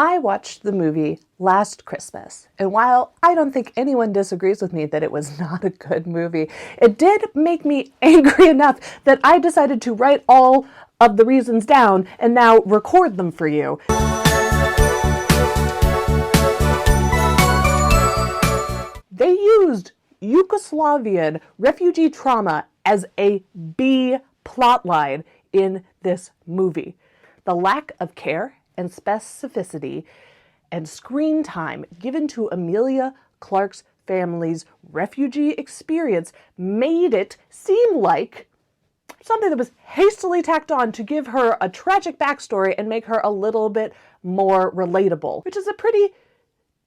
I watched the movie last Christmas, and while I don't think anyone disagrees with me that it was not a good movie, it did make me angry enough that I decided to write all of the reasons down and now record them for you. They used Yugoslavian refugee trauma as a B plotline in this movie. The lack of care and specificity and screen time given to Emilia Clarke's family's refugee experience made it seem like something that was hastily tacked on to give her a tragic backstory and make her a little bit more relatable, which is a pretty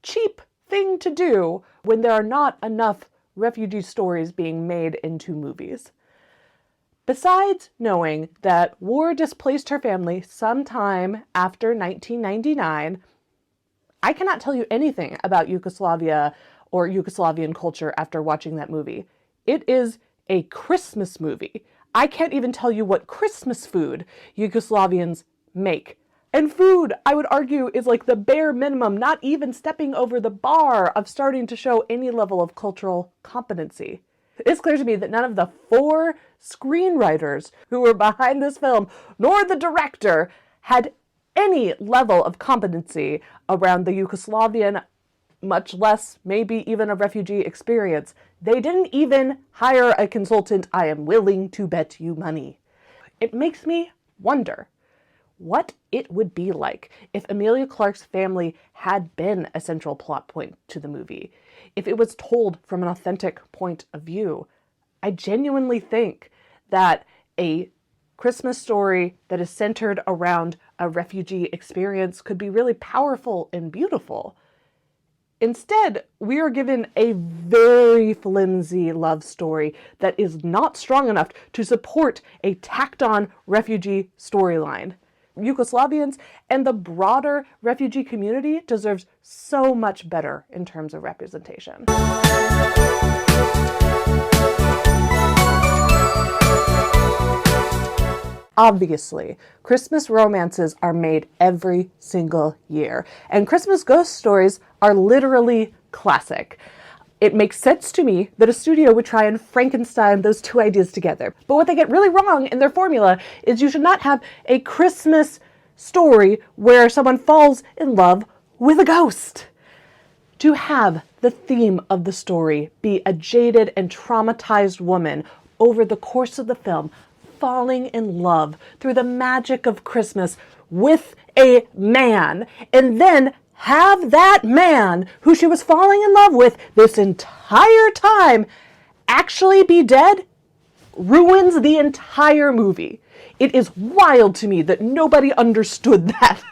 cheap thing to do when there are not enough refugee stories being made into movies. Besides knowing that war displaced her family sometime after 1999, I cannot tell you anything about Yugoslavia or Yugoslavian culture after watching that movie. It is a Christmas movie. I can't even tell you what Christmas food Yugoslavians make. And food, I would argue, is like the bare minimum, not even stepping over the bar of starting to show any level of cultural competency. It's clear to me that none of the 4 screenwriters who were behind this film, nor the director, had any level of competency around the Yugoslavian, much less maybe even a refugee experience. They didn't even hire a consultant. I am willing to bet you money. It makes me wonder what it would be like if Emilia Clarke's family had been a central plot point to the movie, if it was told from an authentic point of view. I genuinely think that a Christmas story that is centered around a refugee experience could be really powerful and beautiful. Instead, we are given a very flimsy love story that is not strong enough to support a tacked-on refugee storyline. Yugoslavians and the broader refugee community deserves so much better in terms of representation. Obviously, Christmas romances are made every single year, and Christmas ghost stories are literally classic. It makes sense to me that a studio would try and Frankenstein those 2 ideas together. But what they get really wrong in their formula is you should not have a Christmas story where someone falls in love with a ghost. To have the theme of the story be a jaded and traumatized woman over the course of the film falling in love through the magic of Christmas with a man, and then have that man who she was falling in love with this entire time actually be dead, ruins the entire movie. It is wild to me that nobody understood that.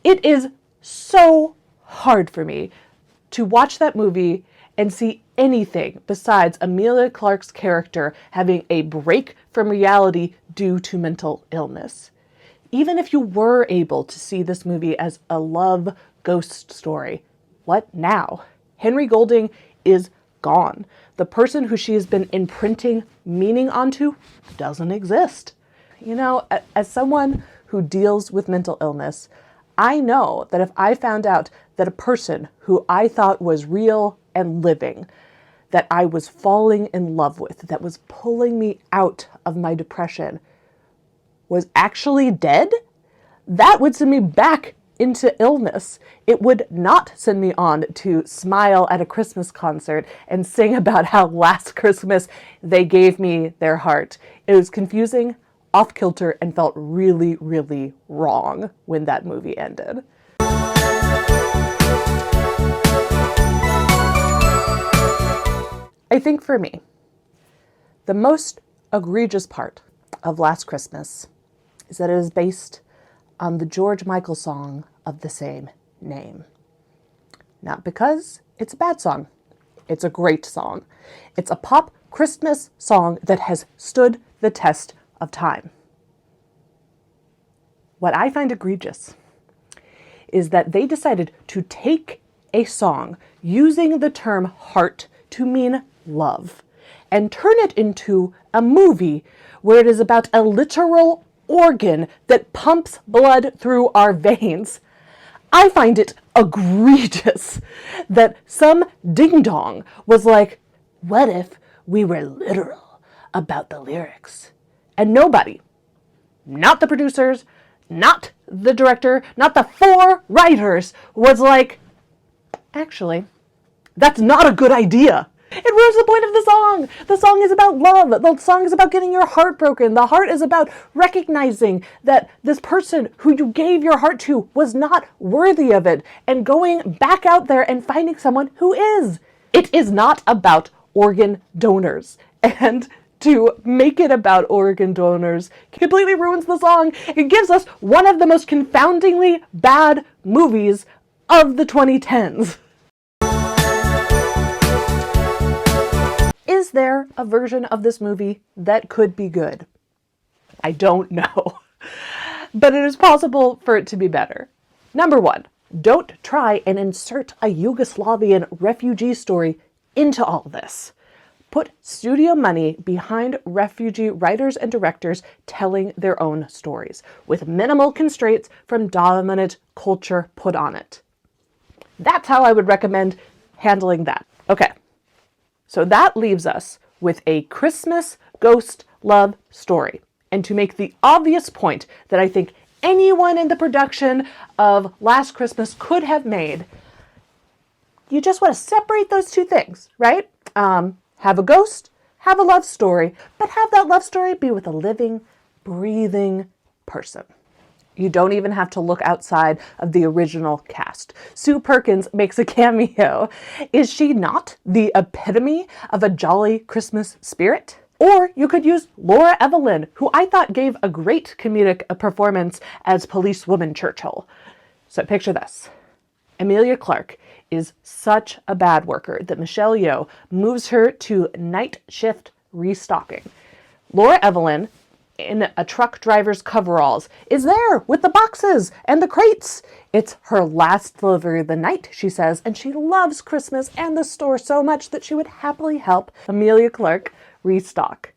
It is so hard for me to watch that movie and see anything besides Emilia Clarke's character having a break from reality due to mental illness. Even if you were able to see this movie as a love ghost story, what now? Henry Golding is gone. The person who she has been imprinting meaning onto doesn't exist. You know, as someone who deals with mental illness, I know that if I found out that a person who I thought was real and living, that I was falling in love with, that was pulling me out of my depression, was actually dead, that would send me back into illness. It would not send me on to smile at a Christmas concert and sing about how last Christmas they gave me their heart. It was confusing, off-kilter, and felt really, really wrong when that movie ended. I think for me, the most egregious part of Last Christmas is that it is based on the George Michael song of the same name. Not because it's a bad song. It's a great song. It's a pop Christmas song that has stood the test of time. What I find egregious is that they decided to take a song using the term heart to mean love and turn it into a movie where it is about a literal organ that pumps blood through our veins. I find it egregious that some ding-dong was like, what if we were literal about the lyrics? And nobody, not the producers, not the director, not the 4 writers, was like, actually, that's not a good idea. It ruins the point of the song. The song is about love. The song is about getting your heart broken. The heart is about recognizing that this person who you gave your heart to was not worthy of it and going back out there and finding someone who is. It is not about organ donors. And to make it about organ donors completely ruins the song. It gives us one of the most confoundingly bad movies of the 2010s. Is there a version of this movie that could be good? I don't know, but it is possible for it to be better. Number 1, don't try and insert a Yugoslavian refugee story into all this. Put studio money behind refugee writers and directors telling their own stories, with minimal constraints from dominant culture put on it. That's how I would recommend handling that. Okay. So that leaves us with a Christmas ghost love story. And to make the obvious point that I think anyone in the production of Last Christmas could have made, you just want to separate those two things, right? Have a ghost, have a love story, but have that love story be with a living, breathing person. You don't even have to look outside of the original cast. Sue Perkins makes a cameo. Is she not the epitome of a jolly Christmas spirit? Or you could use Laura Evelyn, who I thought gave a great comedic performance as policewoman Churchill. So picture this. Emilia Clarke is such a bad worker that Michelle Yeoh moves her to night shift restocking. Laura Evelyn, in a truck driver's coveralls, is there with the boxes and the crates. It's her last delivery of the night, she says, and she loves Christmas and the store so much that she would happily help Emilia Clarke restock.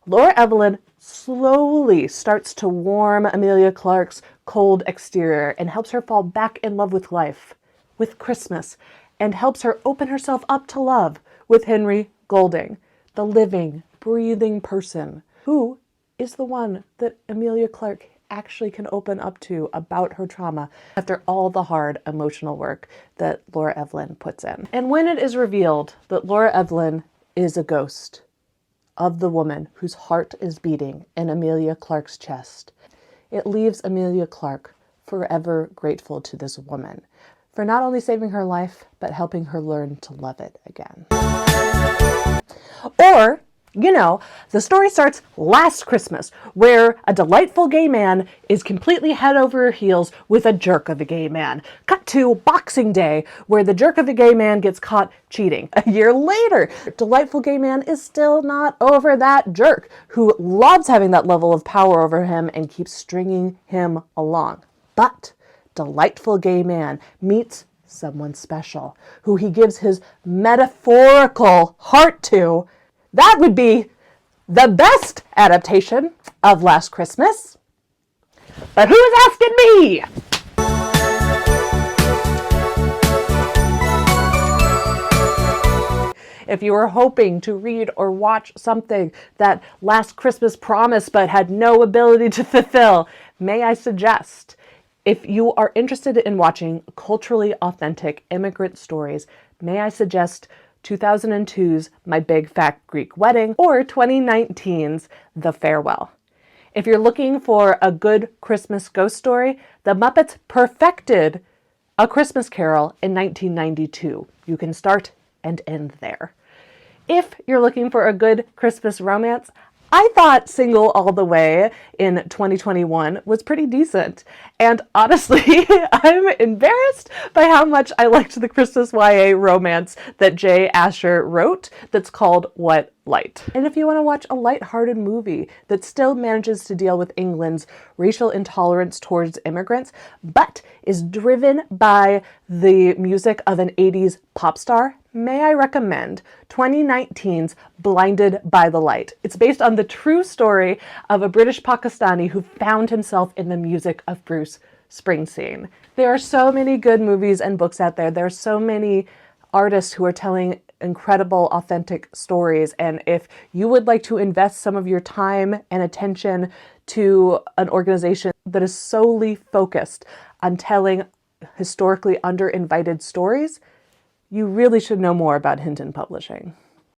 Laura Evelyn slowly starts to warm Emilia Clarke's cold exterior and helps her fall back in love with life, with Christmas, and helps her open herself up to love with Henry Golding, the living, breathing person who is the one that Emilia Clarke actually can open up to about her trauma after all the hard emotional work that Laura Evelyn puts in. And when it is revealed that Laura Evelyn is a ghost of the woman whose heart is beating in Emilia Clarke's chest, it leaves Emilia Clarke forever grateful to this woman for not only saving her life, but helping her learn to love it again. Or, the story starts Last Christmas, where a delightful gay man is completely head over heels with a jerk of a gay man. Cut to Boxing Day, where the jerk of a gay man gets caught cheating. A year later, delightful gay man is still not over that jerk, who loves having that level of power over him and keeps stringing him along. But delightful gay man meets someone special, who he gives his metaphorical heart to. That would be the best adaptation of Last Christmas. But who's asking me? If you were hoping to read or watch something that Last Christmas promised but had no ability to fulfill, may I suggest, if you are interested in watching culturally authentic immigrant stories, may I suggest 2002's My Big Fat Greek Wedding or 2019's The Farewell. If you're looking for a good Christmas ghost story, the Muppets perfected A Christmas Carol in 1992. You can start and end there. If you're looking for a good Christmas romance, I thought Single All the Way in 2021 was pretty decent. And honestly, I'm embarrassed by how much I liked the Christmas YA romance that Jay Asher wrote that's called What Light. And if you want to watch a lighthearted movie that still manages to deal with England's racial intolerance towards immigrants, but is driven by the music of an 80s pop star, may I recommend 2019's Blinded by the Light. It's based on the true story of a British Pakistani who found himself in the music of Bruce Springsteen. There are so many good movies and books out there. There are so many artists who are telling incredible, authentic stories. And if you would like to invest some of your time and attention to an organization that is solely focused on telling historically underinvited stories, you really should know more about Hinton Publishing.